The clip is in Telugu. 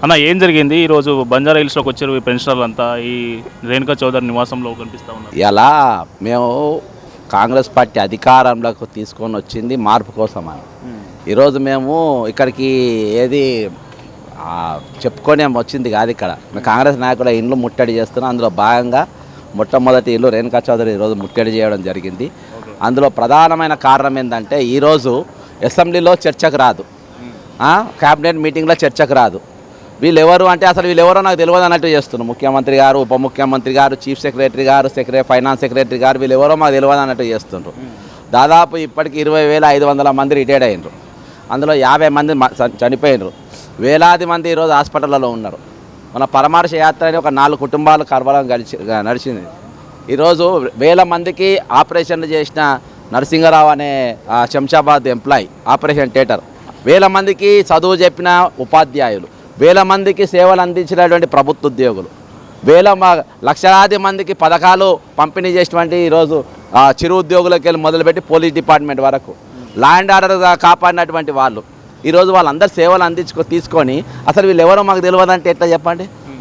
అన్న ఏం జరిగింది ఈరోజు బంజారా హిల్స్లోకి వచ్చారు ఈ పెన్షనర్లు అంతా ఈ రేణుకా చౌదరి నివాసంలో కనిపిస్తూ ఉన్నారు. ఇలా మేము కాంగ్రెస్ పార్టీ అధికారంలోకి తీసుకొని వచ్చింది మార్పు కోసం అని. ఈరోజు మేము ఇక్కడికి ఏది చెప్పుకొని వచ్చింది కాదు. ఇక్కడ మేము కాంగ్రెస్ నాయకుల ఇండ్లు ముట్టడి చేస్తున్నాం. అందులో భాగంగా మొట్టమొదటి ఇల్లు రేణుకా చౌదరి ఈరోజు ముట్టడి చేయడం జరిగింది. అందులో ప్రధానమైన కారణం ఏంటంటే ఈరోజు అసెంబ్లీలో చర్చకు రాదు, క్యాబినెట్ మీటింగ్లో చర్చకు రాదు. వీళ్ళు ఎవరు అంటే అసలు వీళ్ళు ఎవరో నాకు తెలియదు అన్నట్టు చేస్తున్నారు. ముఖ్యమంత్రి గారు, ఉప ముఖ్యమంత్రి గారు, చీఫ్ సెక్రటరీ గారు, ఫైనాన్స్ సెక్రటరీ గారు వీళ్ళు ఎవరో మాకు తెలియదు అన్నట్టు చేస్తుండ్రు. దాదాపు ఇప్పటికి 20,500 మంది రిటైర్డ్ అయినరు. అందులో 50 మంది చనిపోయినరు. వేలాది మంది ఈరోజు హాస్పిటల్లో ఉన్నారు. మన పరమార్శ యాత్ర అని ఒక 4 కుటుంబాలు కర్వలం నడిచింది. ఈరోజు వేల మందికి ఆపరేషన్లు చేసిన నరసింగరావు అనే శంషాబాద్ ఎంప్లాయీ, ఆపరేషన్ థియేటర్, వేల మందికి చదువు చెప్పిన ఉపాధ్యాయులు, వేల మందికి సేవలు అందించినటువంటి ప్రభుత్వ ఉద్యోగులు, లక్షలాది మందికి పథకాలు పంపిణీ చేసినటువంటి ఈరోజు చిరు ఉద్యోగులకి వెళ్ళి మొదలుపెట్టి పోలీస్ డిపార్ట్మెంట్ వరకు లా అండ్ ఆర్డర్గా కాపాడినటువంటి వాళ్ళు ఈరోజు వాళ్ళందరూ సేవలు తీసుకొని అసలు వీళ్ళు ఎవరో మాకు తెలియదంటే ఎట్లా చెప్పండి.